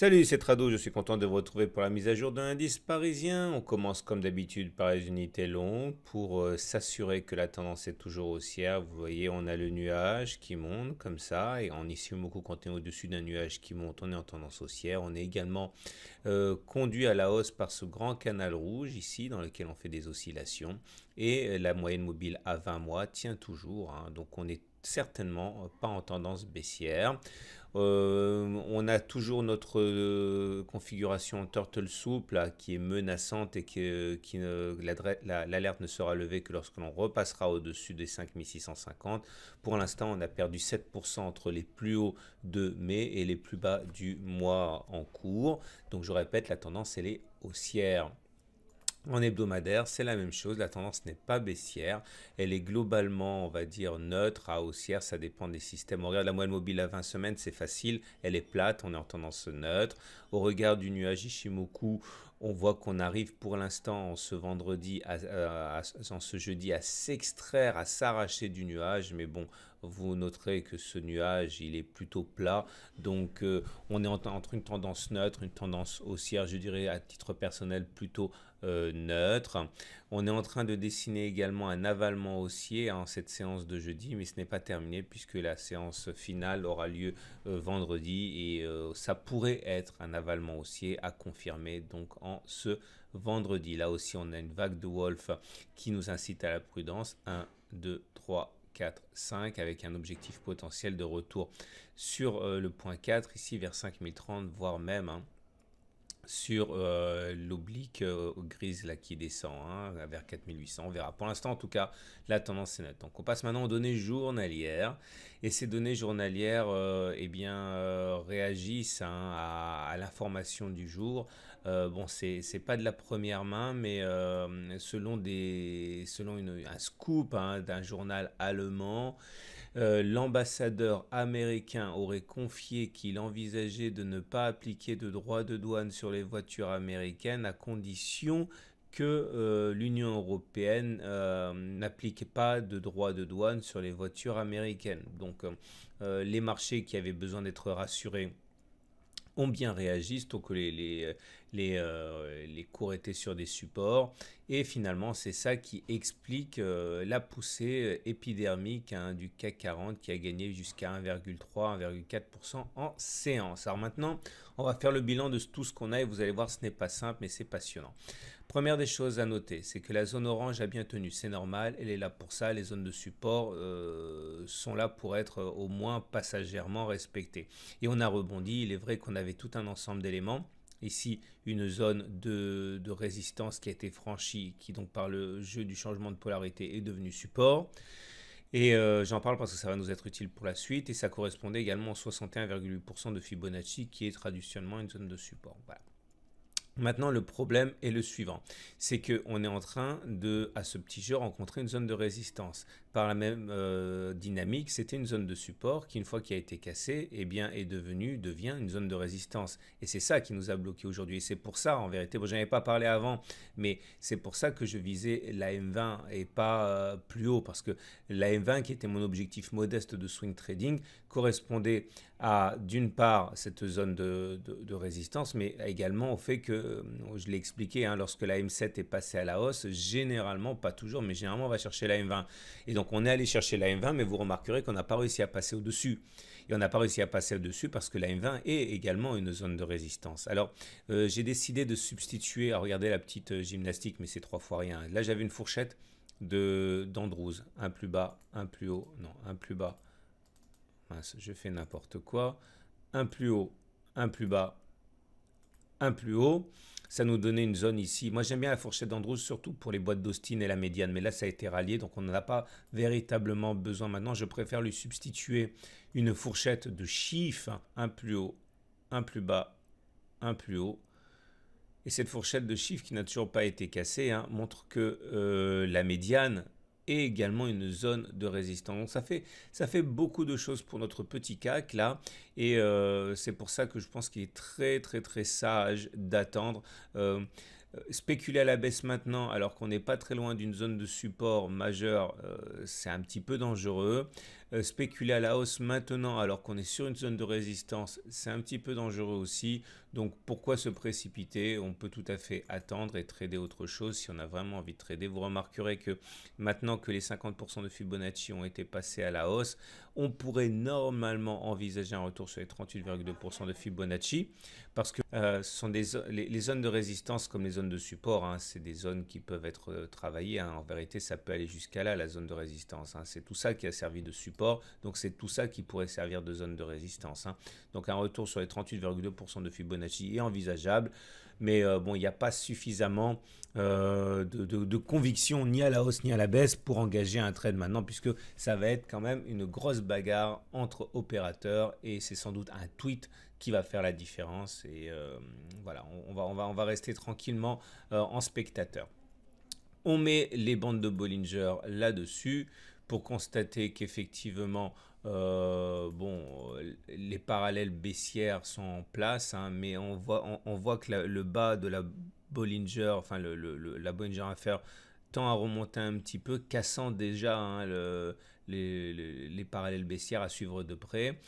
Salut, c'est Trado, je suis content de vous retrouver pour la mise à jour de l'indice parisien. On commence comme d'habitude par les unités longues pour s'assurer que la tendance est toujours haussière. Vous voyez, on a le nuage qui monte comme ça et en Ishimoku, quand on est au-dessus d'un nuage qui monte, on est en tendance haussière. On est également conduit à la hausse par ce grand canal rouge ici dans lequel on fait des oscillations et la moyenne mobile à 20 mois tient toujours, hein. Donc on est certainement pas en tendance baissière. On a toujours notre configuration turtle soup là, qui est menaçante et l'alerte ne sera levée que lorsque l'on repassera au-dessus des 5650. Pour l'instant, on a perdu 7% entre les plus hauts de mai et les plus bas du mois en cours. Donc je répète, la tendance elle est haussière. En hebdomadaire, c'est la même chose, la tendance n'est pas baissière, elle est globalement, on va dire, neutre à haussière, ça dépend des systèmes. On regarde la moyenne mobile à 20 semaines, c'est facile, elle est plate, on est en tendance neutre. Au regard du nuage Ishimoku, on voit qu'on arrive pour l'instant en ce vendredi, en ce jeudi, à s'extraire, à s'arracher du nuage, mais bon, vous noterez que ce nuage, il est plutôt plat, donc on est entre une tendance neutre, une tendance haussière, je dirais à titre personnel plutôt neutre. On est en train de dessiner également un avalement haussier en cette séance de jeudi, mais ce n'est pas terminé puisque la séance finale aura lieu vendredi et ça pourrait être un avalement haussier à confirmer donc en ce vendredi. Là aussi, on a une vague de Wolf qui nous incite à la prudence. 1, 2, 3, 4, 5 avec un objectif potentiel de retour sur le point 4 ici vers 5030 voire même sur l'oblique grise là qui descend vers 4800, on verra. Pour l'instant en tout cas la tendance est nette. Donc on passe maintenant aux données journalières et ces données journalières réagissent à l'information du jour. Bon, c'est pas de la première main, mais selon un scoop d'un journal allemand, l'ambassadeur américain aurait confié qu'il envisageait de ne pas appliquer de droits de douane sur les voitures américaines à condition que l'Union européenne n'applique pas de droits de douane sur les voitures américaines. Donc les marchés qui avaient besoin d'être rassurés ont bien réagi, surtout que les cours étaient sur des supports. Et finalement, c'est ça qui explique la poussée épidermique du CAC 40 qui a gagné jusqu'à 1,3-1,4% en séance. Alors maintenant, on va faire le bilan de tout ce qu'on a et vous allez voir, ce n'est pas simple, mais c'est passionnant. Première des choses à noter, c'est que la zone orange a bien tenu, c'est normal, elle est là pour ça, les zones de support sont là pour être au moins passagèrement respectées. Et on a rebondi, il est vrai qu'on avait tout un ensemble d'éléments. Ici, une zone de résistance qui a été franchie, qui donc par le jeu du changement de polarité est devenue support. Et j'en parle parce que ça va nous être utile pour la suite. Et ça correspondait également au 61,8% de Fibonacci, qui est traditionnellement une zone de support. Voilà. Maintenant, le problème est le suivant, c'est qu'on est en train de, à ce petit jeu, rencontrer une zone de résistance. Par la même dynamique, c'était une zone de support qui, une fois qui a été cassée, eh bien, devient une zone de résistance. Et c'est ça qui nous a bloqué aujourd'hui. Et c'est pour ça, en vérité, bon, j'en avais pas parlé avant, mais c'est pour ça que je visais la M20 et pas plus haut, parce que la M20, qui était mon objectif modeste de swing trading, correspondait à, d'une part, cette zone de résistance, mais également au fait que, je l'ai expliqué, lorsque la M7 est passée à la hausse, généralement, pas toujours, mais généralement, on va chercher la M20. Et donc, on est allé chercher la M20, mais vous remarquerez qu'on n'a pas réussi à passer au-dessus. Et on n'a pas réussi à passer au-dessus parce que la M20 est également une zone de résistance. Alors, j'ai décidé de substituer, à regarder la petite gymnastique, mais c'est 3 fois rien. Là, j'avais une fourchette d'Andrews, un plus bas, un plus haut, non, un plus bas. Mince, je fais n'importe quoi. Un plus haut, un plus bas, un plus haut. Ça nous donnait une zone ici. Moi, j'aime bien la fourchette d'Andrews, surtout pour les boîtes d'Austin et la médiane. Mais là, ça a été rallié, donc on n'en a pas véritablement besoin maintenant. Je préfère lui substituer une fourchette de chiffres, un plus haut, un plus bas, un plus haut. Et cette fourchette de chiffres qui n'a toujours pas été cassée montre que la médiane est également une zone de résistance. Donc ça fait beaucoup de choses pour notre petit CAC là. Et c'est pour ça que je pense qu'il est très très très sage d'attendre. Spéculer à la baisse maintenant alors qu'on n'est pas très loin d'une zone de support majeure, c'est un petit peu dangereux. spéculer à la hausse maintenant alors qu'on est sur une zone de résistance, c'est un petit peu dangereux aussi. Donc pourquoi se précipiter? On peut tout à fait attendre et trader autre chose si on a vraiment envie de trader. Vous remarquerez que maintenant que les 50% de Fibonacci ont été passés à la hausse, on pourrait normalement envisager un retour sur les 38,2% de Fibonacci parce que ce sont les zones de résistance comme les zones de support, hein, c'est des zones qui peuvent être travaillées, hein. En vérité, ça peut aller jusqu'à là, la zone de résistance, hein. C'est tout ça qui a servi de support, donc c'est tout ça qui pourrait servir de zone de résistance, hein. Donc un retour sur les 38,2% de Fibonacci est envisageable, mais bon, il n'y a pas suffisamment de conviction ni à la hausse ni à la baisse pour engager un trade maintenant, puisque ça va être quand même une grosse bagarre entre opérateurs et c'est sans doute un tweet qui va faire la différence. Et voilà, on va rester tranquillement en spectateur. On met les bandes de Bollinger là-dessus pour constater qu'effectivement, bon, les parallèles baissières sont en place, hein, mais on voit que le bas de la Bollinger, enfin la Bollinger inférieure, tend à remonter un petit peu, cassant déjà, hein, les parallèles baissières à suivre de près.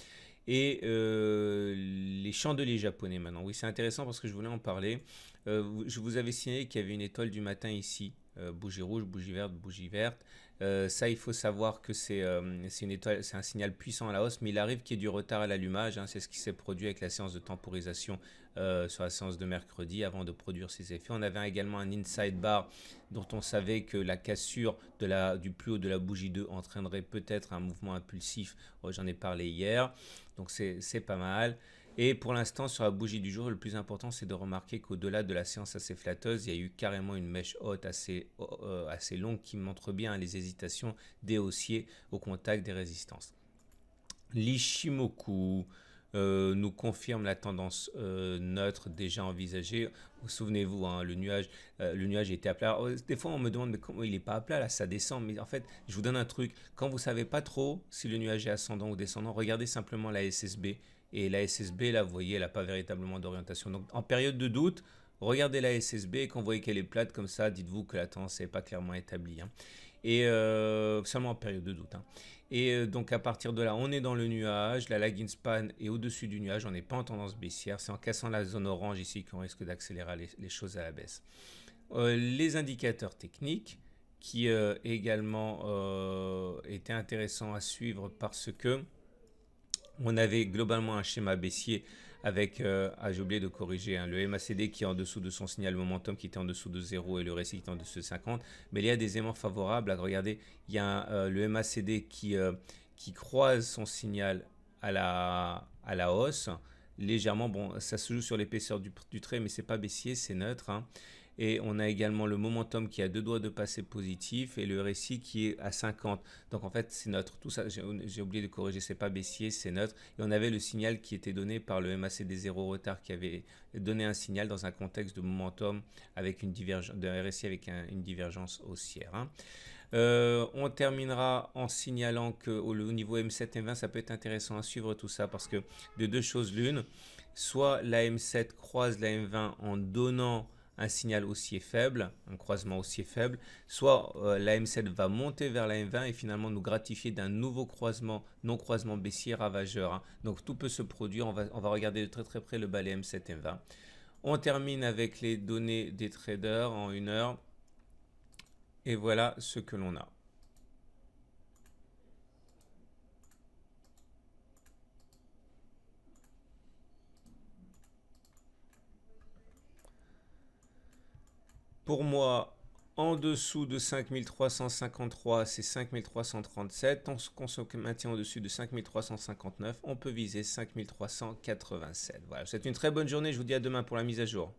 Et les chandeliers japonais maintenant. Oui, c'est intéressant parce que je voulais en parler. Je vous avais signalé qu'il y avait une étoile du matin ici. Bougie rouge, bougie verte, bougie verte. Ça, il faut savoir que c'est une étoile, c'est un signal puissant à la hausse, mais il arrive qu'il y ait du retard à l'allumage, hein. C'est ce qui s'est produit avec la séance de temporisation sur la séance de mercredi avant de produire ses effets. On avait également un inside bar dont on savait que la cassure du plus haut de la bougie 2 entraînerait peut-être un mouvement impulsif. J'en ai parlé hier, donc c'est pas mal. Et pour l'instant, sur la bougie du jour, le plus important, c'est de remarquer qu'au-delà de la séance assez flatteuse, il y a eu carrément une mèche haute assez longue qui montre bien, hein, les hésitations des haussiers au contact des résistances. L'Ishimoku nous confirme la tendance neutre déjà envisagée. Souvenez-vous, hein, le nuage était à plat. Alors, des fois, on me demande mais comment il n'est pas à plat, là, ça descend. Mais en fait, je vous donne un truc. Quand vous ne savez pas trop si le nuage est ascendant ou descendant, regardez simplement la SSB. Et la SSB, là, vous voyez, elle n'a pas véritablement d'orientation. Donc, en période de doute, regardez la SSB et quand vous voyez qu'elle est plate comme ça, dites-vous que la tendance n'est pas clairement établie, hein. Et seulement en période de doute, hein. Et donc, à partir de là, on est dans le nuage. La lagging span est au-dessus du nuage. On n'est pas en tendance baissière. C'est en cassant la zone orange ici qu'on risque d'accélérer les choses à la baisse. Les indicateurs techniques qui également étaient intéressants à suivre parce que on avait globalement un schéma baissier avec, j'ai oublié de corriger, hein, le MACD qui est en dessous de son signal momentum qui était en dessous de 0 et le RSI qui était en dessous de 50. Mais il y a des aimants favorables. Regardez, il y a le MACD qui croise son signal à la hausse légèrement. Bon, ça se joue sur l'épaisseur du trait, mais c'est pas baissier, c'est neutre, hein. Et on a également le momentum qui a deux doigts de passer positif et le RSI qui est à 50. Donc en fait, c'est neutre. Tout ça, j'ai oublié de corriger, c'est pas baissier, c'est neutre. Et on avait le signal qui était donné par le MACD 0 retard qui avait donné un signal dans un contexte de momentum avec une divergence, de RSI avec une divergence haussière, hein. On terminera en signalant qu'au niveau M7 M20, ça peut être intéressant à suivre tout ça parce que de deux choses l'une, soit la M7 croise la M20 en donnant un signal haussier faible, un croisement haussier faible, soit la M7 va monter vers la M20 et finalement nous gratifier d'un nouveau croisement, non-croisement baissier ravageur, hein. Donc tout peut se produire, on va regarder de très très près le balai M7 M20. On termine avec les données des traders en 1 heure et voilà ce que l'on a. Pour moi, en dessous de 5353, c'est 5337. On se maintient au-dessus de 5359. On peut viser 5387. Voilà, c'est une très bonne journée. Je vous dis à demain pour la mise à jour.